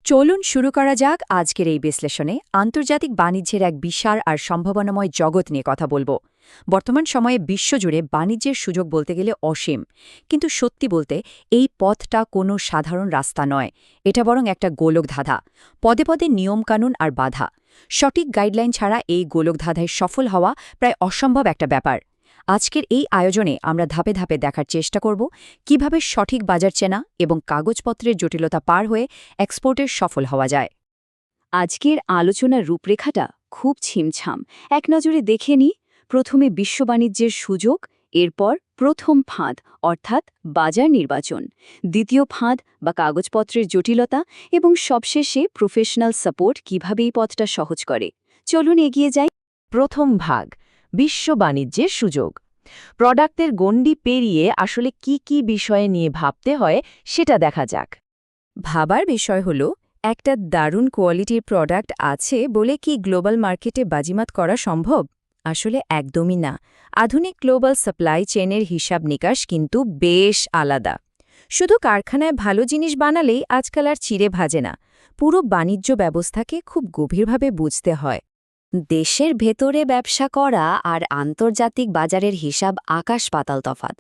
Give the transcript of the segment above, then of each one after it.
চলুন শুরু করা যাক আজকের এই বিশ্লেষণে আন্তর্জাতিক বাণিজ্যের এক বিশাল আর সম্ভাবনাময় জগৎ নিয়ে কথা বলবো। বর্তমান সময়ে বিশ্বজুড়ে বাণিজ্যের সুযোগ বলতে গেলে অসীম, কিন্তু সত্যি বলতে এই পথটা কোনো সাধারণ রাস্তা নয়। এটা বরং একটা গোলকধাঁধা, পদে পদে নিয়মকানুন আর বাধা। সঠিক গাইডলাইন ছাড়া এই গোলকধাঁধায় সফল হওয়া প্রায় অসম্ভব একটা ব্যাপার। আজকের এই আয়োজনে আমরা ধাপে ধাপে দেখার চেষ্টা করব কিভাবে সঠিক বাজার চেনা এবং কাগজপত্রের জটিলতা পার হয়ে এক্সপোর্টের সফল হওয়া যায়। আজকের আলোচনার রূপরেখাটা খুব ছিমছাম। এক নজরে দেখে নিই। প্রথমে বিশ্ব বাণিজ্যের সুযোগ, এরপর প্রথম ফাঁদ অর্থাৎ বাজার নির্বাচন, দ্বিতীয় ফাঁদ বা কাগজপত্রের জটিলতা এবং সবশেষে প্রফেশনাল সাপোর্ট কিভাবে এই পথটা সহজ করে। চলুন এগিয়ে যাই। প্রথম ভাগ, বিশ্ব বাণিজ্যের সুযোগ। প্রোডাক্টের গণ্ডি পেরিয়ে আসলে কি বিষয়ে নিয়ে ভাবতে হয় সেটা দেখা যাক। ভাবার বিষয় হল, একটা দারুণ কোয়ালিটির প্রোডাক্ট আছে বলে কি গ্লোবাল মার্কেটে বাজিমাত করা সম্ভব? আসলে একদমই না। আধুনিক গ্লোবাল সাপ্লাই চেনের হিসাব নিকাশ কিন্তু বেশ আলাদা। শুধু কারখানায় ভালো জিনিস বানালেই আজকাল আর চিড়ে ভাজে না। পুরো বাণিজ্য ব্যবস্থাকে খুব গভীরভাবে বুঝতে হয়। দেশের ভেতরে ব্যবসা করা আর আন্তর্জাতিক বাজারের হিসাব আকাশ পাতাল তফাৎ।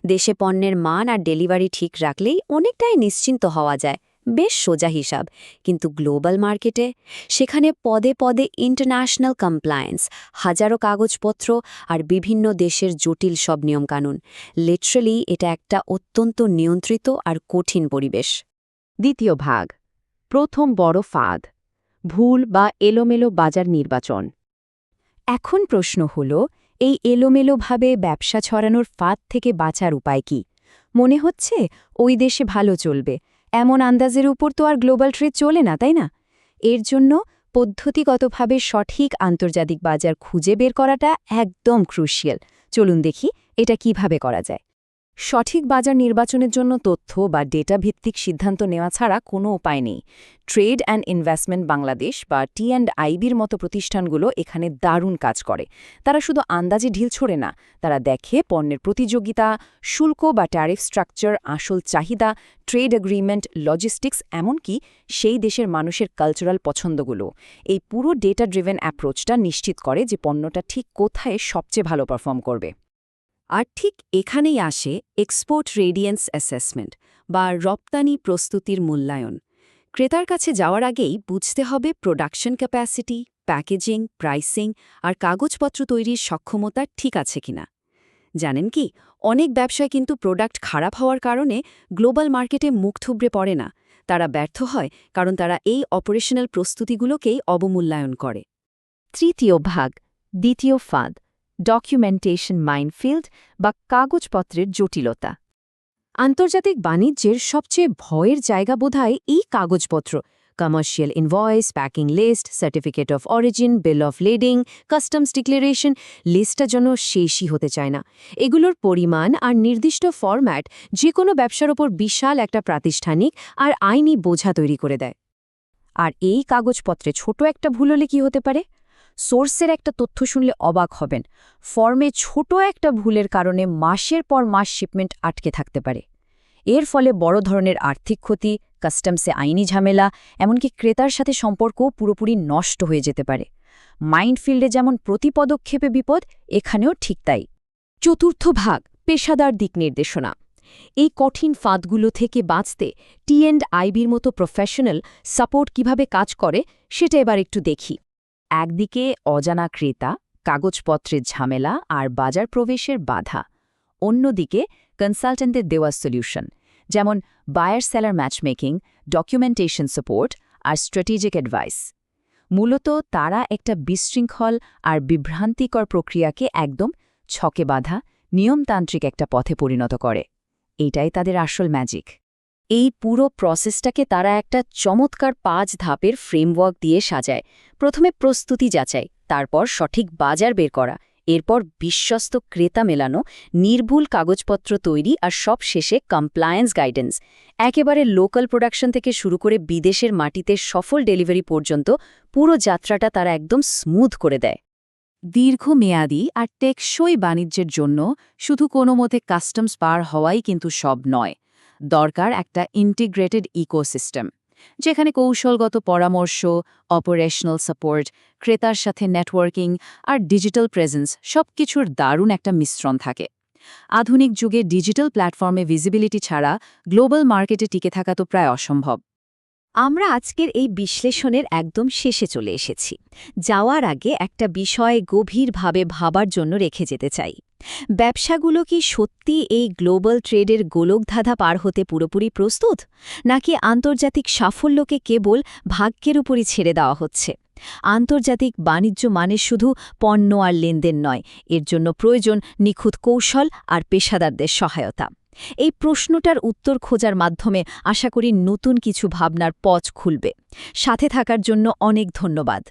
দেশে পণ্যের মান আর ডেলিভারি ঠিক রাখলেই অনেকটাই নিশ্চিন্ত হওয়া যায়, বেশ সোজা হিসাব। কিন্তু গ্লোবাল মার্কেটে সেখানে পদে পদে ইন্টারন্যাশনাল কমপ্লায়েন্স, হাজারো কাগজপত্র আর বিভিন্ন দেশের জটিল সব নিয়মকানুন। লিটারালি এটা একটা অত্যন্ত নিয়ন্ত্রিত আর কঠিন পরিবেশ। দ্বিতীয় ভাগ, প্রথম বড় ফাঁদ, ভুল বা এলোমেলো বাজার নির্বাচন। এখন প্রশ্ন হল, এই এলোমেলোভাবে ব্যবসা ছড়ানোর ফাঁদ থেকে বাঁচার উপায় কি? মনে হচ্ছে ওই দেশে ভালো চলবে এমন আন্দাজের উপর তো আর গ্লোবাল ট্রেড চলে না, তাই না? এর জন্য পদ্ধতিগতভাবে সঠিক আন্তর্জাতিক বাজার খুঁজে বের করাটা একদম ক্রুশিয়াল। চলুন দেখি এটা কিভাবে করা যায়। সঠিক বাজার নির্বাচনের জন্য তথ্য বা ডেটা ভিত্তিক সিদ্ধান্ত নেওয়া ছাড়া কোনো উপায় নেই। ট্রেড অ্যান্ড ইনভেস্টমেন্ট বাংলাদেশ বা টি&আইবির মতো প্রতিষ্ঠানগুলো এখানে দারুণ কাজ করে। তারা শুধু আন্দাজে ঢিল ছোড়ে না, তারা দেখে পণ্যের প্রতিযোগিতা, শুল্ক বা ট্যারিফ স্ট্রাকচার, আসল চাহিদা, ট্রেড এগ্রিমেন্ট, লজিস্টিক্স, এমনকি সেই দেশের মানুষের কালচারাল পছন্দগুলো। এই পুরো ডেটা ড্রিভেন অ্যাপ্রোচটা নিশ্চিত করে যে পণ্যটা ঠিক কোথায় সবচেয়ে ভালো পারফর্ম করবে। আর ঠিক এখানেই আসে এক্সপোর্ট রেডিয়েন্স অ্যাসেসমেন্ট বা রপ্তানি প্রস্তুতির মূল্যায়ন। ক্রেতার কাছে যাওয়ার আগেই বুঝতে হবে প্রোডাকশন ক্যাপাসিটি, প্যাকেজিং, প্রাইসিং আর কাগজপত্র তৈরির সক্ষমতা ঠিক আছে কিনা। জানেন কি, অনেক ব্যবসায় কিন্তু প্রোডাক্ট খারাপ হওয়ার কারণে গ্লোবাল মার্কেটে মুখ থুবড়ে পড়ে না। তারা ব্যর্থ হয় কারণ তারা এই অপারেশনাল প্রস্তুতিগুলোকেই অবমূল্যায়ন করে। তৃতীয় ভাগ, দ্বিতীয় ফাঁদ, ডকুমেন্টেশন মাইনফিল্ড বা কাগজপত্রের জটিলতা। আন্তর্জাতিক বাণিজ্যের সবচেয়ে ভয়ের জায়গা বোধহয় এই কাগজপত্র। Commercial invoice, packing list, certificate of origin, bill of lading, customs declaration, লিস্টটা যেন শেষই হতে চায় না। এগুলোর পরিমাণ আর নির্দিষ্ট ফরম্যাট যে কোনো ব্যবসার ওপর বিশাল একটা প্রাতিষ্ঠানিক আর আইনি বোঝা তৈরি করে দেয়। আর এই কাগজপত্রে ছোট একটা ভুল হলে কি হতে পারে? সোর্সের একটা তথ্য শুনলে অবাক হবেন। ফর্মে ছোট একটা ভুলের কারণে মাসের পর মাস শিপমেন্ট আটকে থাকতে পারে। এর ফলে বড় ধরনের আর্থিক ক্ষতি, কাস্টমসে আইনি ঝামেলা, এমনকি ক্রেতার সাথে সম্পর্কও পুরোপুরি নষ্ট হয়ে যেতে পারে। মাইনফিল্ডে যেমন প্রতি পদক্ষেপে বিপদ, এখানেও ঠিক তাই। চতুর্থ ভাগ, পেশাদার দিক নির্দেশনা। এই কঠিন ফাঁদগুলো থেকে বাঁচতে টি&আইবির মতো প্রফেশনাল সাপোর্ট কিভাবে কাজ করে সেটা এবার একটু দেখি। একদিকে অজানা ক্রেতা, কাগজপত্রের ঝামেলা আর বাজার প্রবেশের বাধা। অন্যদিকে কনসালটেন্টদের দেওয়া সলিউশন, যেমন buyer seller matchmaking, documentation support আর স্ট্র্যাটেজিক অ্যাডভাইস। মূলত তারা একটা বিশৃঙ্খল আর বিভ্রান্তিকর প্রক্রিয়াকে একদম ছকে বাঁধা নিয়মতান্ত্রিক একটা পথে পরিণত করে। এটাই তাদের আসল ম্যাজিক। এই পুরো প্রসেসটাকে তারা একটা চমৎকার 5 ধাপের ফ্রেমওয়ার্ক দিয়ে সাজায়। প্রথমে প্রস্তুতি যাচাই, তারপর সঠিক বাজার বের করা, এরপর বিশ্বস্ত ক্রেতা মেলানো, নির্ভুল কাগজপত্র তৈরি আর সব শেষে কমপ্লায়েন্স গাইডেন্স। একেবারে লোকাল প্রোডাকশন থেকে শুরু করে বিদেশের মাটিতে সফল ডেলিভারি পর্যন্ত পুরো যাত্রাটা তারা একদম স্মুথ করে দেয়। দীর্ঘমেয়াদী আর টেকসই বাণিজ্যের জন্য শুধু কোনো মতে কাস্টমস পার হওয়াই কিন্তু সব নয়। দরকার একটা ইন্টিগ্রেটেড ইকোসিস্টেম। যেখানে কৌশলগত পরামর্শ, অপারেশনাল সাপোর্ট, ক্রেতার সাথে নেটওয়ার্কিং আর ডিজিটাল প্রেজেন্স সবকিছুর দারুণ একটা মিশ্রণ থাকে। আধুনিক যুগে ডিজিটাল প্ল্যাটফর্মে ভিজিবিলিটি ছাড়া গ্লোবাল মার্কেটে টিকে থাকা তো প্রায় অসম্ভব। আমরা আজকের এই বিশ্লেষণের একদম শেষে চলে এসেছি। যাওয়ার আগে একটা বিষয় গভীরভাবে ভাবার জন্য রেখে যেতে চাই। ব্যবসাগুলো কি সত্যি এই গ্লোবাল ট্রেডের গোলকধাঁধা পার হতে পুরোপুরি প্রস্তুত, নাকি আন্তর্জাতিক সাফল্যকে কেবল ভাগ্যের উপরই ছেড়ে দেওয়া হচ্ছে? আন্তর্জাতিক বাণিজ্য মানে শুধু পণ্য আর লেনদেন নয়, এর জন্য প্রয়োজন নিখুঁত কৌশল আর পেশাদারদের সহায়তা। এই প্রশ্নটার উত্তর খোঁজার মাধ্যমে আশা করি নতুন কিছু ভাবনার পথ খুলবে। সাথে থাকার জন্য অনেক ধন্যবাদ।